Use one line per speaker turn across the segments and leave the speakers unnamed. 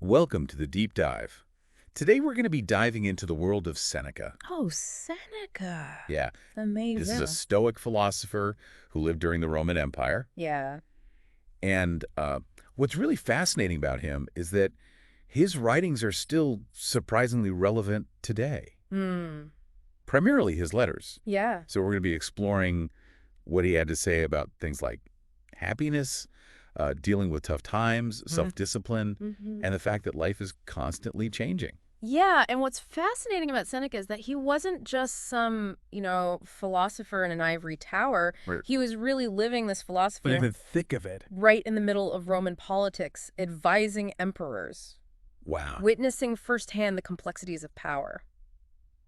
Welcome to the Deep Dive. Today we're going to be diving into the world of Seneca.
Oh, Seneca.
Yeah,
Amazing.
this is a Stoic philosopher who lived during the Roman Empire.
Yeah.
And what's really fascinating about him is that his writings are still surprisingly relevant today.
Hmm.
Primarily his letters.
Yeah.
So we're going to be exploring what he had to say about things like happiness, dealing with tough times, self-discipline, and the fact that life is constantly changing.
Yeah, and what's fascinating about Seneca is that he wasn't just some, philosopher in an ivory tower.
Right.
He was really living this philosophy
But in the thick of it.
right in the middle of Roman politics, advising emperors,
Wow.
witnessing firsthand the complexities of power.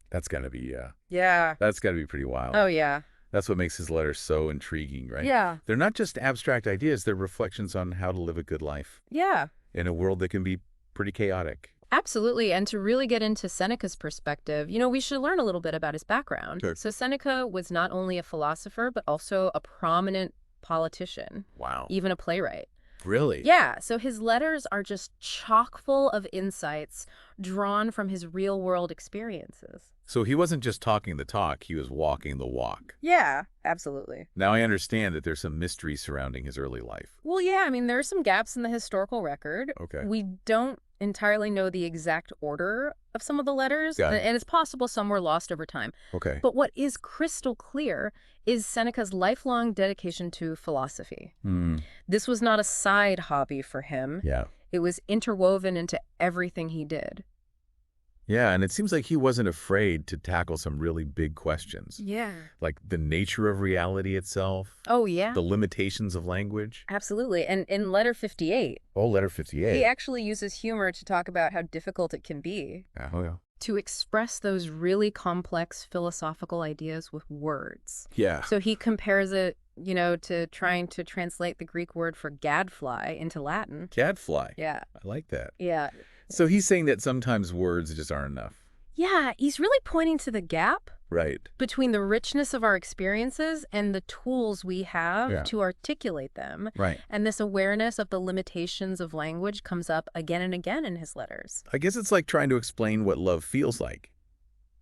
That's got to be,
Yeah.
that's got to be pretty wild.
Oh, yeah.
That's what makes his letters so intriguing, right?
Yeah.
They're not just abstract ideas, they're reflections on how to live a good life
Yeah.
in a world that can be pretty chaotic.
Absolutely. And to really get into Seneca's perspective, we should learn a little bit about his background.
Sure.
So Seneca was not only a philosopher, but also a prominent politician,
Wow.
even a playwright.
Really?
Yeah. So his letters are just chock full of insights drawn from his real world experiences.
So he wasn't just talking the talk, he was walking the walk.
Yeah, absolutely.
Now I understand that there's some mystery surrounding his early life.
Well, yeah, there are some gaps in the historical record.
Okay.
We don't entirely know the exact order of some of the letters,
Got it.
and it's possible some were lost over time.
Okay.
But what is crystal clear is Seneca's lifelong dedication to philosophy. This was not a side hobby for him.
Yeah.
It was interwoven into everything he did.
Yeah, and it seems like he wasn't afraid to tackle some really big questions,
Yeah.
like the nature of reality itself,
Oh, yeah.
the limitations of language.
Absolutely. And in Letter 58,
Oh, letter 58.
he actually uses humor to talk about how difficult it can be
Oh, yeah.
to express those really complex philosophical ideas with words.
Yeah.
So he compares it, to trying to translate the Greek word for gadfly into Latin.
Gadfly.
Yeah.
I like that.
Yeah.
So he's saying that sometimes words just aren't enough.
Yeah, he's really pointing to the gap
Right.
between the richness of our experiences and the tools we have to articulate them.
Right.
And this awareness of the limitations of language comes up again and again in his letters.
I guess it's like trying to explain what love feels like.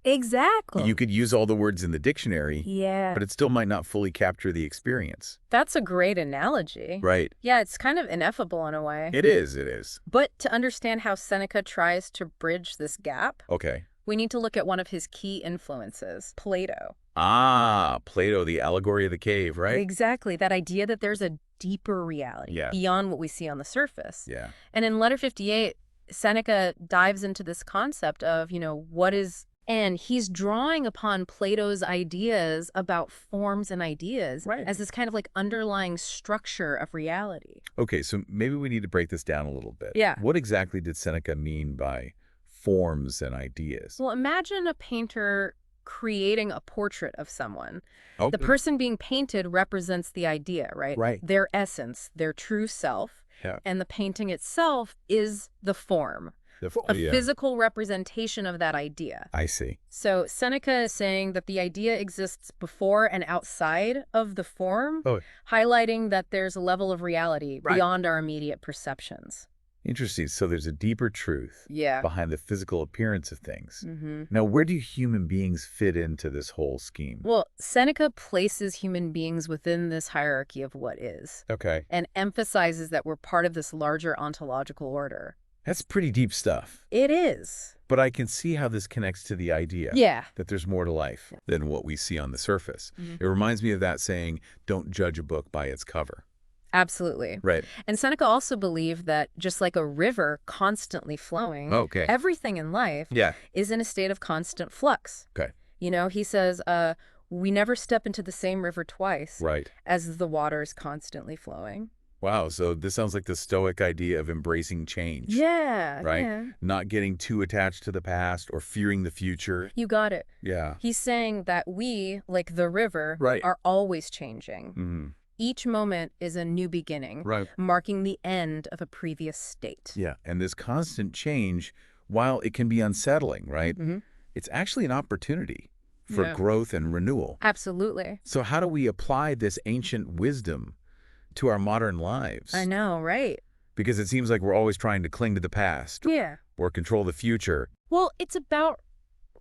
Exactly.
You could use all the words in the dictionary,
Yeah.
but it still might not fully capture the experience.
That's a great analogy.
Right.
Yeah, it's kind of ineffable in a way.
It is. It is.
But to understand how Seneca tries to bridge this gap,
Okay.
we need to look at one of his key influences, Plato.
Ah, Plato, the allegory of the cave, right?
Exactly. That idea that there's a deeper reality
Yeah.
beyond what we see on the surface.
Yeah.
And in Letter 58, Seneca dives into this concept of, what is... And he's drawing upon Plato's ideas about forms and ideas as this kind of like underlying structure of reality.
Okay, so maybe we need to break this down a little bit.
Yeah.
What exactly did Seneca mean by forms and ideas?
Well, imagine a painter creating a portrait of someone.
Okay.
The person being painted represents the idea, right?
Right.
Their essence, their true self.
Yeah.
And the painting itself is the form. A physical representation of that idea.
I see.
So Seneca is saying that the idea exists before and outside of the form, highlighting that there's a level of reality beyond our immediate perceptions.
Interesting. So there's a deeper truth behind the physical appearance of things. Now, where do human beings fit into this whole scheme?
Well, Seneca places human beings within this hierarchy of what is.
Okay.
And emphasizes that we're part of this larger ontological order.
That's pretty deep stuff.
It is.
But I can see how this connects to the idea that there's more to life than what we see on the surface. It reminds me of that saying, don't judge a book by its cover.
Absolutely.
Right.
And Seneca also believed that just like a river constantly flowing, everything in life is in a state of constant flux.
Okay.
He says, we never step into the same river twice as the water is constantly flowing.
Wow, so this sounds like the Stoic idea of embracing change.
Yeah.
Right?
Yeah.
Not getting too attached to the past or fearing the future.
You got it.
Yeah.
He's saying that we, like the river, are always changing. Each moment is a new beginning, marking the end of a previous state.
Yeah, and this constant change, while it can be unsettling, right? It's actually an opportunity for growth and renewal.
Absolutely.
So how do we apply this ancient wisdom to our modern lives?
I know, right?
Because it seems like we're always trying to cling to the past
Yeah.
or control the future.
Well, it's about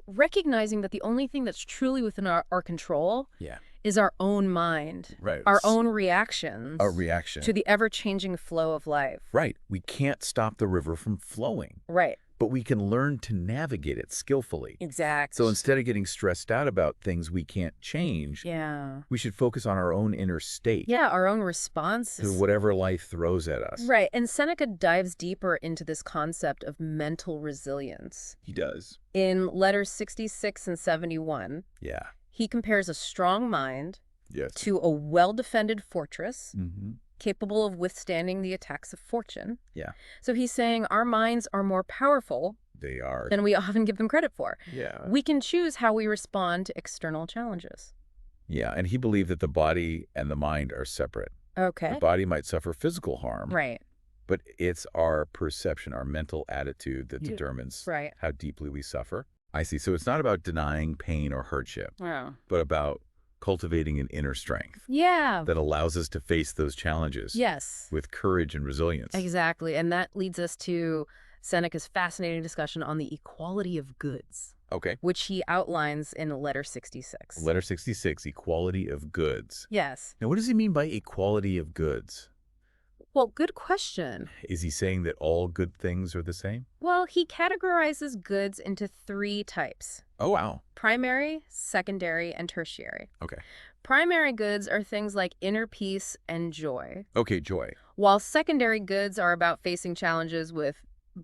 recognizing that the only thing that's truly within our control
Yeah.
is our own mind,
Right.
our own reactions
Our reaction.
to the ever-changing flow of life.
Right. We can't stop the river from flowing,
Right.
but we can learn to navigate it skillfully.
Exactly.
So instead of getting stressed out about things we can't change,
Yeah.
we should focus on our own inner state
Yeah, our own response.
to whatever life throws at us.
Right, and Seneca dives deeper into this concept of mental resilience.
He does.
In letters 66 and 71,
Yeah.
he compares a strong mind
Yes.
to a well-defended fortress
Mm-hmm.
capable of withstanding the attacks of fortune.
Yeah.
So he's saying our minds are more powerful
They are.
than we often give them credit for.
Yeah.
We can choose how we respond to external challenges.
Yeah, and he believed that the body and the mind are separate.
Okay.
The body might suffer physical harm,
Right.
but it's our perception, our mental attitude that
Yeah.
determines
Right.
how deeply we suffer. I see. So it's not about denying pain or hardship,
Oh.
but about cultivating an inner strength
Yeah.
that allows us to face those challenges
Yes.
with courage and resilience.
Exactly. And that leads us to Seneca's fascinating discussion on the equality of goods,
Okay.
which he outlines in letter 66.
Letter 66, equality of goods.
Yes.
Now, what does he mean by equality of goods?
Well, good question.
Is he saying that all good things are the same?
Well, he categorizes goods into 3 types:
Oh, wow.
primary, secondary, and tertiary.
Okay.
Primary goods are things like inner peace and joy,
Okay, joy.
while secondary goods are about facing challenges with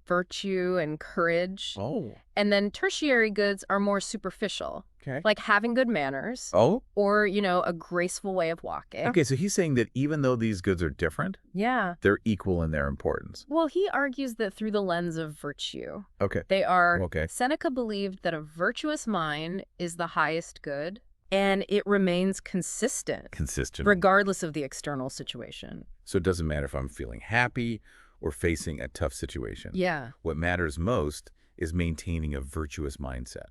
virtue and courage.
Oh,
And then tertiary goods are more superficial,
okay.
like having good manners
Oh,
or, a graceful way of walking.
okay. So he's saying that even though these goods are different,
Yeah.
they're equal in their importance.
Well, he argues that through the lens of virtue,
Okay.
they are.
Okay.
Seneca believed that a virtuous mind is the highest good, and it remains consistent,
Consistent.
regardless of the external situation.
So it doesn't matter if I'm feeling happy or facing a tough situation.
Yeah,
What matters most is maintaining a virtuous mindset.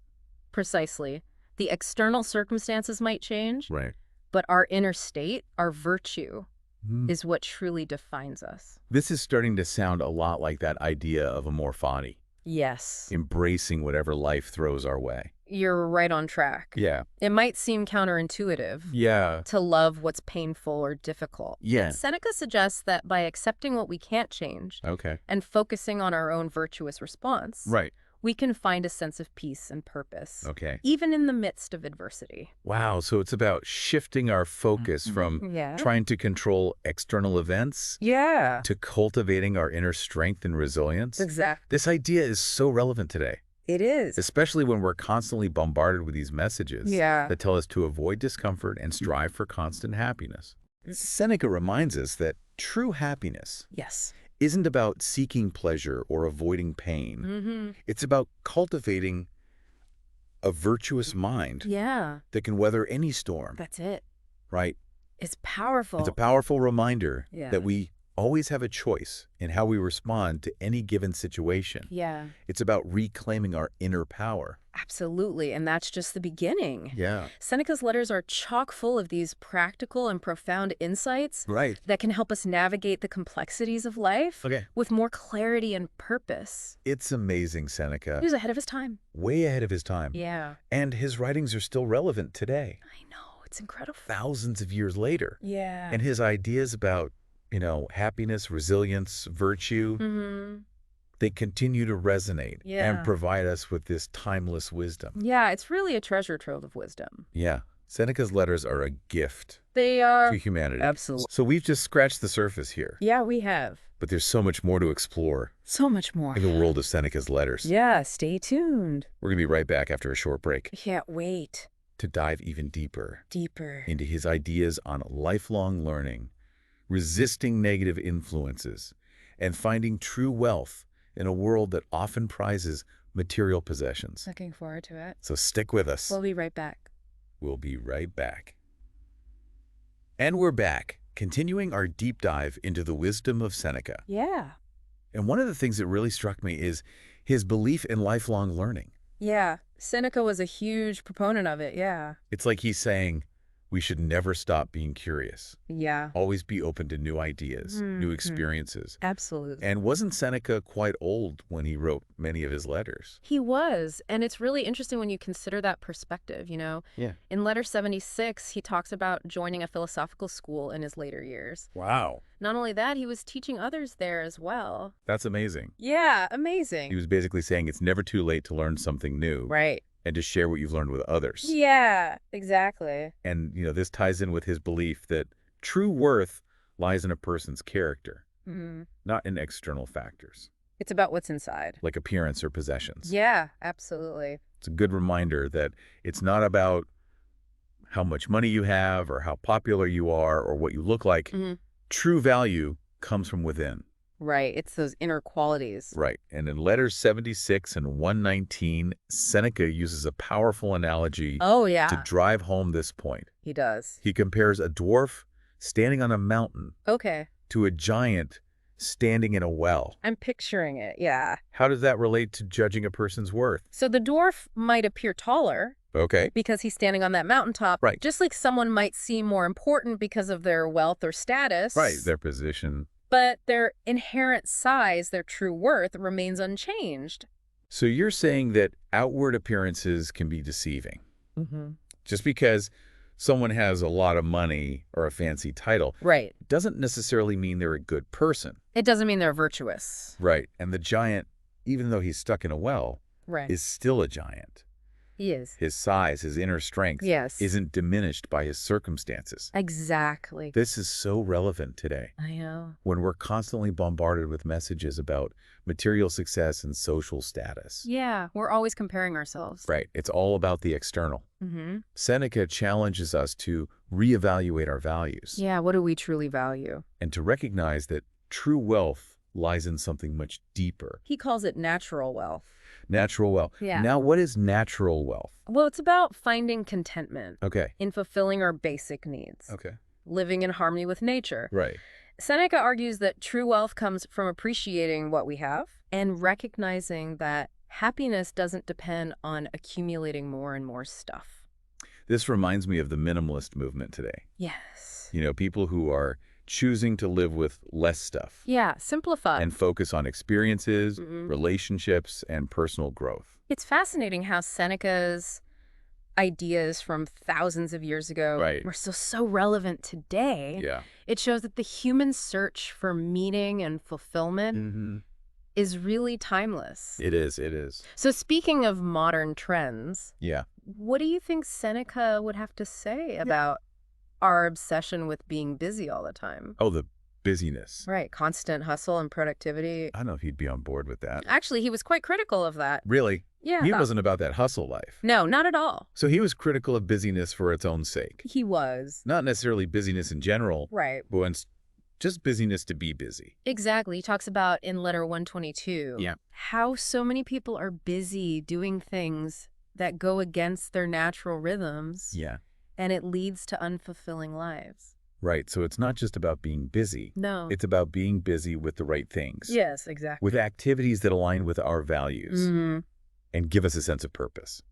precisely. The external circumstances might change,
Right.
but our inner state, our virtue,
Mm.
is what truly defines us.
This is starting to sound a lot like that idea of amor fati,
Yes.
embracing whatever life throws our way.
You're right on track.
Yeah.
It might seem counterintuitive
Yeah.
to love what's painful or difficult.
Yeah.
Seneca suggests that by accepting what we can't change
Okay.
and focusing on our own virtuous response,
Right.
we can find a sense of peace and purpose,
Okay.
even in the midst of adversity.
Wow. So it's about shifting our focus from
Yeah.
trying to control external events
Yeah.
to cultivating our inner strength and resilience.
Exactly.
This idea is so relevant today,
It is.
especially when we're constantly bombarded with these messages
Yeah.
that tell us to avoid discomfort and strive for constant happiness. Seneca reminds us that true happiness
Yes.
isn't about seeking pleasure or avoiding pain.
Mm-hmm.
It's about cultivating a virtuous mind
Yeah.
that can weather any storm,
That's it.
right?
It's powerful.
It's a powerful reminder
Yeah.
that we always have a choice in how we respond to any given situation.
Yeah.
It's about reclaiming our inner power.
Absolutely. And that's just the beginning.
Yeah.
Seneca's letters are chock full of these practical and profound insights
Right.
that can help us navigate the complexities of life
Okay.
with more clarity and purpose.
It's amazing, Seneca.
He was ahead of his time.
Way ahead of his time.
Yeah.
And his writings are still relevant today,
I know. It's incredible.
thousands of years later.
Yeah.
And his ideas about, happiness, resilience, virtue,
Mm-hmm.
they continue to resonate
Yeah.
and provide us with this timeless wisdom.
Yeah, it's really a treasure trove of wisdom.
Yeah. Seneca's letters are a gift
They are.
to humanity.
Absolutely.
So we've just scratched the surface here,
Yeah, we have.
but there's so much more to explore
So much more.
in the world of Seneca's letters.
Yeah, stay tuned.
We're going to be right back after a short break
Can't wait.
to dive even deeper
Deeper.
into his ideas on lifelong learning, resisting negative influences, and finding true wealth in a world that often prizes material possessions.
Looking forward to it.
So stick with us.
We'll be right back.
We'll be right back. And we're back, continuing our deep dive into the wisdom of Seneca.
Yeah.
And one of the things that really struck me is his belief in lifelong learning.
Yeah. Seneca was a huge proponent of it. Yeah.
It's like he's saying, We should never stop being curious.
Yeah.
Always be open to new ideas, new
Mhm.
experiences.
Absolutely.
And wasn't Seneca quite old when he wrote many of his letters?
He was, and it's really interesting when you consider that perspective, you know.
Yeah.
In Letter 76, he talks about joining a philosophical school in his later years.
Wow.
Not only that, he was teaching others there as well.
That's amazing.
Yeah,
He
amazing.
was basically saying it's never too late to learn something new
Right.
and to share what you've learned with others.
Yeah, exactly.
And, this ties in with his belief that true worth lies in a person's character,
Mhm.
not in external factors,
It's about what's inside.
like appearance or possessions.
Yeah, absolutely.
It's a good reminder that it's not about how much money you have or how popular you are or what you look like.
Mhm.
True value comes from within.
Right, it's those inner qualities.
Right. And in Letters 76 and 119, Seneca uses a powerful analogy
Oh,
to
yeah,
drive home this point.
he does.
He compares a dwarf standing on a mountain
Okay,
to a giant standing in a well.
I'm picturing it, yeah.
How does that relate to judging a person's worth?
So the dwarf might appear taller
Okay.
because he's standing on that mountaintop.
Right.
Just like someone might seem more important because of their wealth or status.
Right. Their position.
But their inherent size, their true worth, remains unchanged.
So you're saying that outward appearances can be deceiving.
Mm-hmm.
Just because someone has a lot of money or a fancy title
Right.
doesn't necessarily mean they're a good person.
It doesn't mean they're virtuous.
Right. And the giant, even though he's stuck in a well,
Right.
is still a giant.
He is.
His size, his inner strength
Yes.
isn't diminished by his circumstances.
Exactly.
This is so relevant today
I know.
when we're constantly bombarded with messages about material success and social status.
Yeah, we're always comparing ourselves.
Right. It's all about the external.
Mm-hmm.
Seneca challenges us to reevaluate our values
Yeah, what do we truly value?
and to recognize that true wealth lies in something much deeper.
He calls it natural wealth.
Natural wealth.
Yeah.
Now, what is natural wealth?
Well, it's about finding contentment
Okay.
in fulfilling our basic needs,
Okay.
living in harmony with nature.
Right.
Seneca argues that true wealth comes from appreciating what we have and recognizing that happiness doesn't depend on accumulating more and more stuff.
This reminds me of the minimalist movement today.
Yes.
People who are choosing to live with less stuff
Yeah, simplify.
and focus on experiences,
Mhm.
relationships, and personal growth.
It's fascinating how Seneca's ideas from thousands of years ago
Right.
were still so relevant today.
Yeah.
It shows that the human search for meaning and fulfillment
Mm-hmm.
is really timeless.
It is. It is.
So speaking of modern trends,
Yeah.
what do you think Seneca would have to say about our obsession with being busy all the time?
Oh, the busyness.
Right, constant hustle and productivity.
I don't know if he'd be on board with that.
Actually, he was quite critical of that.
Really?
Yeah.
He wasn't about that hustle life.
No, not at all.
So he was critical of busyness for its own sake.
He was.
Not necessarily busyness in general,
Right.
but when just busyness to be busy.
Exactly. He talks about in letter 122
Yeah.
how so many people are busy doing things that go against their natural rhythms,
Yeah.
and it leads to unfulfilling lives.
Right. So it's not just about being busy.
No.
It's about being busy with the right things.
Yes, exactly.
With activities that align with our values
Mhm.
and give us a sense of purpose.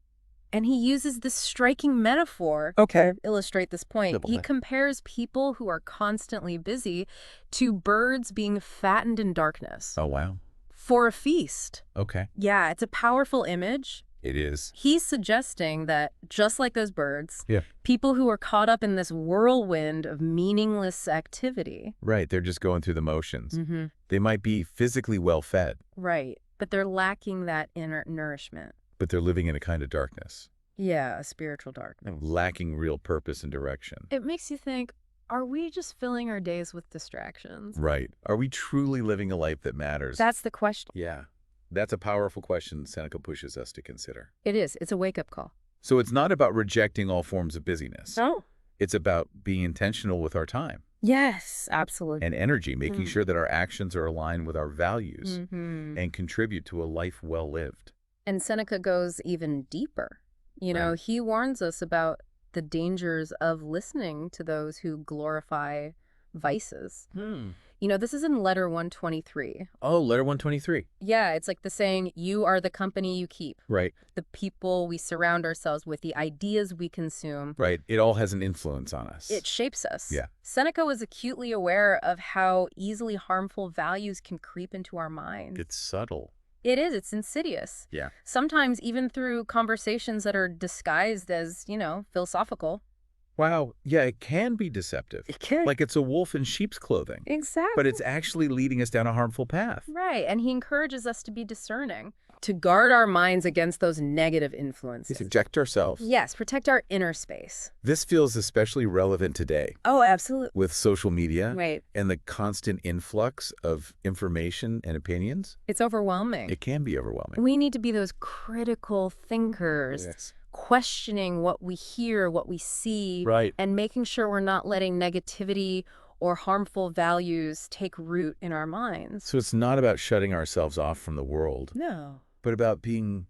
And he uses this striking metaphor
Okay.
to illustrate this point.
Double
He
it.
compares people who are constantly busy to birds being fattened in darkness
Oh, wow.
for a feast.
Okay.
Yeah, it's a powerful image.
It is.
He's suggesting that, just like those birds,
Yeah.
people who are caught up in this whirlwind of meaningless activity.
Right. They're just going through the motions.
Mm-hmm.
They might be physically well fed,
Right. But they're lacking that inner nourishment.
but they're living in a kind of darkness,
Yeah, a spiritual darkness.
lacking real purpose and direction.
It makes you think, are we just filling our days with distractions?
Right. Are we truly living a life that matters?
That's the question.
Yeah. That's a powerful question Seneca pushes us to consider.
It is. It's a wake-up call.
So it's not about rejecting all forms of busyness.
No.
It's about being intentional with our time
Yes, absolutely.
and energy, making
Mm.
sure that our actions are aligned with our values
Mm-hmm.
and contribute to a life well lived.
And Seneca goes even deeper. You know,
Right.
he warns us about the dangers of listening to those who glorify vices. This is in Letter 123.
Oh, Letter 123.
Yeah, it's like the saying, you are the company you keep.
Right.
The people we surround ourselves with, the ideas we consume.
Right. It all has an influence on us.
It shapes us.
Yeah.
Seneca was acutely aware of how easily harmful values can creep into our minds.
It's subtle.
It is. It's insidious.
Yeah.
Sometimes even through conversations that are disguised as, philosophical.
Wow. Yeah, it can be deceptive.
It can.
Like it's a wolf in sheep's clothing.
Exactly.
But it's actually leading us down a harmful path.
Right. And he encourages us to be discerning, to guard our minds against those negative influences.
Subject ourselves.
Yes, protect our inner space.
This feels especially relevant today
Oh, absolutely.
with social media
Right.
and the constant influx of information and opinions.
It's overwhelming.
It can be overwhelming.
We need to be those critical thinkers.
Yes.
Questioning what we hear, what we see,
Right.
and making sure we're not letting negativity or harmful values take root in our minds.
So it's not about shutting ourselves off from the world,
No.
but about being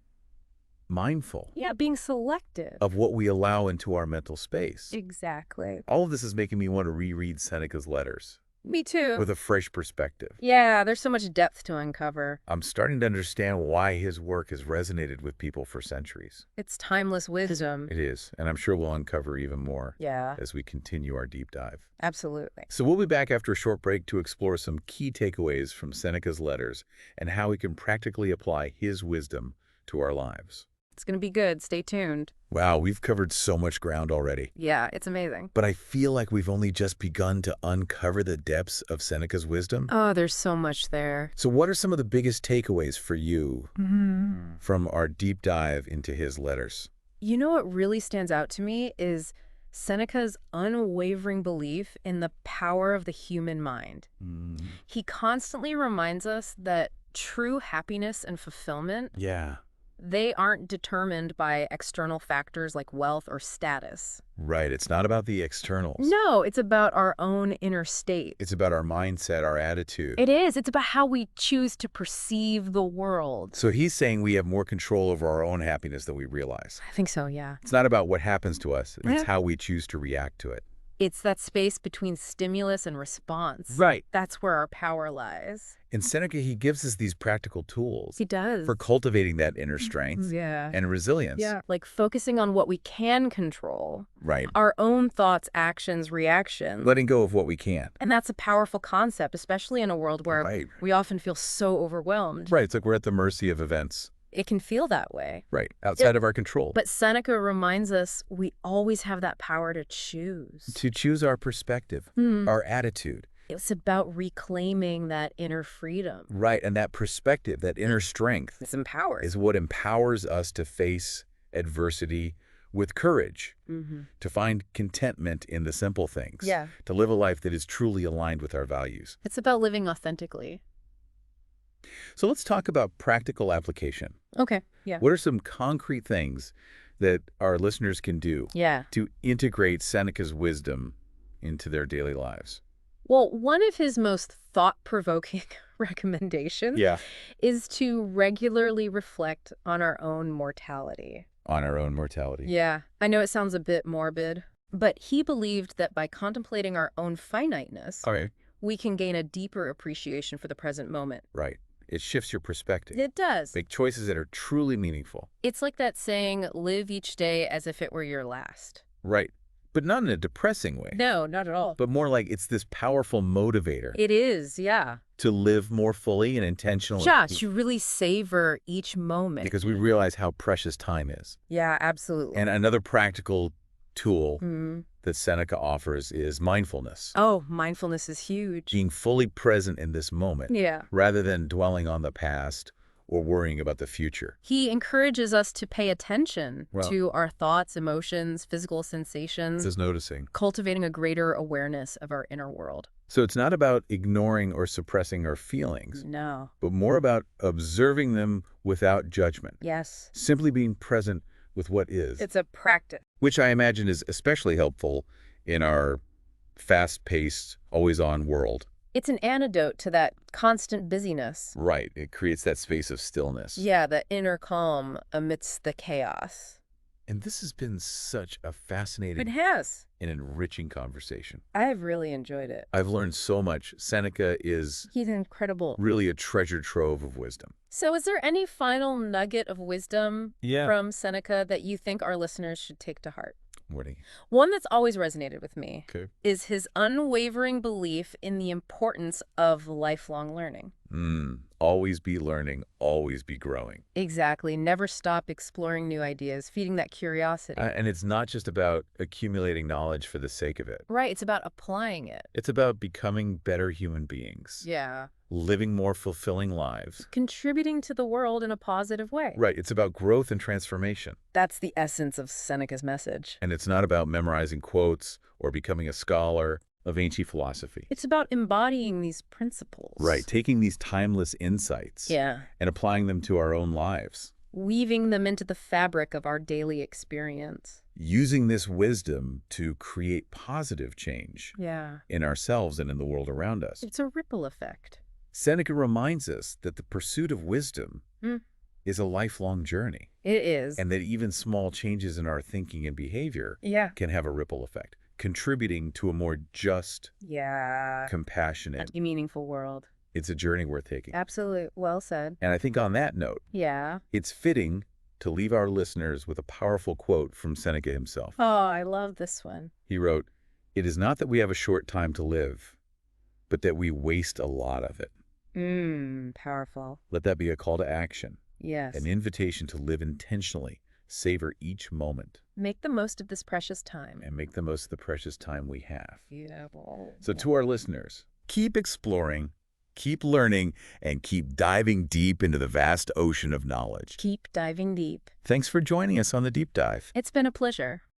mindful
Yeah, being selective.
of what we allow into our mental space.
Exactly.
All of this is making me want to reread Seneca's letters
Me too.
with a fresh perspective.
Yeah, there's so much depth to uncover.
I'm starting to understand why his work has resonated with people for centuries.
It's timeless wisdom.
It is, and I'm sure we'll uncover even more
Yeah,
as we continue our deep dive.
absolutely.
So we'll be back after a short break to explore some key takeaways from Seneca's letters and how we can practically apply his wisdom to our lives.
It's going to be good. Stay tuned.
Wow, we've covered so much ground already.
Yeah, it's amazing.
But I feel like we've only just begun to uncover the depths of Seneca's wisdom.
Oh, there's so much there.
So what are some of the biggest takeaways for you from our deep dive into his letters?
What really stands out to me is Seneca's unwavering belief in the power of the human mind. He constantly reminds us that true happiness and fulfillment,
Yeah.
they aren't determined by external factors like wealth or status.
Right. It's not about the externals.
No, it's about our own inner state.
It's about our mindset, our attitude.
It is. It's about how we choose to perceive the world.
So he's saying we have more control over our own happiness than we realize.
I think so, yeah.
It's not about what happens to us. It's
Yeah.
how we choose to react to it.
It's that space between stimulus and response.
Right.
That's where our power lies.
In Seneca, he gives us these practical tools
He does.
for cultivating that inner strength
Yeah.
and resilience.
Yeah. Like focusing on what we can control,
Right.
our own thoughts, actions, reactions.
Letting go of what we can.
And that's a powerful concept, especially in a world where
Right.
we often feel so overwhelmed.
Right. It's like we're at the mercy of events.
It can feel that way.
Right. Outside of our control.
But Seneca reminds us we always have that power to choose.
To choose our perspective, our attitude.
It's about reclaiming that inner freedom.
Right. And that perspective, that inner strength,
It's empowered.
is what empowers us to face adversity with courage, to find contentment in the simple things,
Yeah.
to live a life that is truly aligned with our values.
It's about living authentically.
So let's talk about practical application.
Okay. Yeah.
What are some concrete things that our listeners can do
Yeah.
to integrate Seneca's wisdom into their daily lives?
Well, one of his most thought-provoking recommendations is to regularly reflect on our own mortality.
On our own mortality.
Yeah. I know it sounds a bit morbid, but he believed that by contemplating our own finiteness,
Okay.
we can gain a deeper appreciation for the present moment.
Right. It shifts your perspective.
It does.
Make choices that are truly meaningful.
It's like that saying, live each day as if it were your last.
Right. But not in a depressing way.
No, not at all.
But more like it's this powerful motivator
It is, yeah.
to live more fully and intentionally.
Yeah, to really savor each moment.
Because we realize how precious time is.
Yeah, absolutely.
And another practical tool
Mhm.
that Seneca offers is mindfulness.
Oh, mindfulness is huge.
Being fully present in this moment
Yeah.
rather than dwelling on the past or worrying about the future.
He encourages us to pay attention
Well-
to our thoughts, emotions, physical sensations,
Just noticing.
cultivating a greater awareness of our inner world.
So it's not about ignoring or suppressing our feelings,
No.
but more about observing them without judgment.
Yes.
Simply being present with what is.
It's a practice.
Which I imagine is especially helpful in our fast-paced, always-on world.
It's an antidote to that constant busyness.
Right. It creates that space of stillness.
Yeah, the inner calm amidst the chaos.
And this has been such a
It
fascinating
has.
and enriching conversation.
I've really enjoyed it.
I've learned so much. Seneca is
He's incredible.
really a treasure trove of wisdom.
So is there any final nugget of wisdom from Seneca that you think our listeners should take to heart?
Woody.
One that's always resonated with me
Okay.
is his unwavering belief in the importance of lifelong learning.
Always be learning, always be growing.
Exactly. Never stop exploring new ideas, feeding that curiosity.
And it's not just about accumulating knowledge for the sake of it.
Right. It's about applying it.
It's about becoming better human beings.
Yeah.
Living more fulfilling lives.
Contributing to the world in a positive way.
Right. It's about growth and transformation.
That's the essence of Seneca's message.
And it's not about memorizing quotes or becoming a scholar of ancient philosophy.
It's about embodying these principles.
Right. Taking these timeless insights
Yeah.
and applying them to our own lives.
Weaving them into the fabric of our daily experience.
Using this wisdom to create positive change
Yeah.
in ourselves and in the world around us.
It's a ripple effect.
Seneca reminds us that the pursuit of wisdom is a lifelong journey.
It is.
And that even small changes in our thinking and behavior can have a ripple effect, contributing to a more just, compassionate,
meaningful world.
It's a journey worth taking.
Absolutely. Well said.
And I think on that note, it's fitting to leave our listeners with a powerful quote from Seneca himself.
Oh, I love this one.
He wrote, "It is not that we have a short time to live, but that we waste a lot of it."
Powerful.
Let that be a call to action.
Yes.
An invitation to live intentionally, savor each moment.
Make the most of this precious time.
And make the most of the precious time we have.
Beautiful.
So to our listeners, keep exploring, keep learning, and keep diving deep into the vast ocean of knowledge.
Keep diving deep.
Thanks for joining us on The Deep Dive.
It's been a pleasure.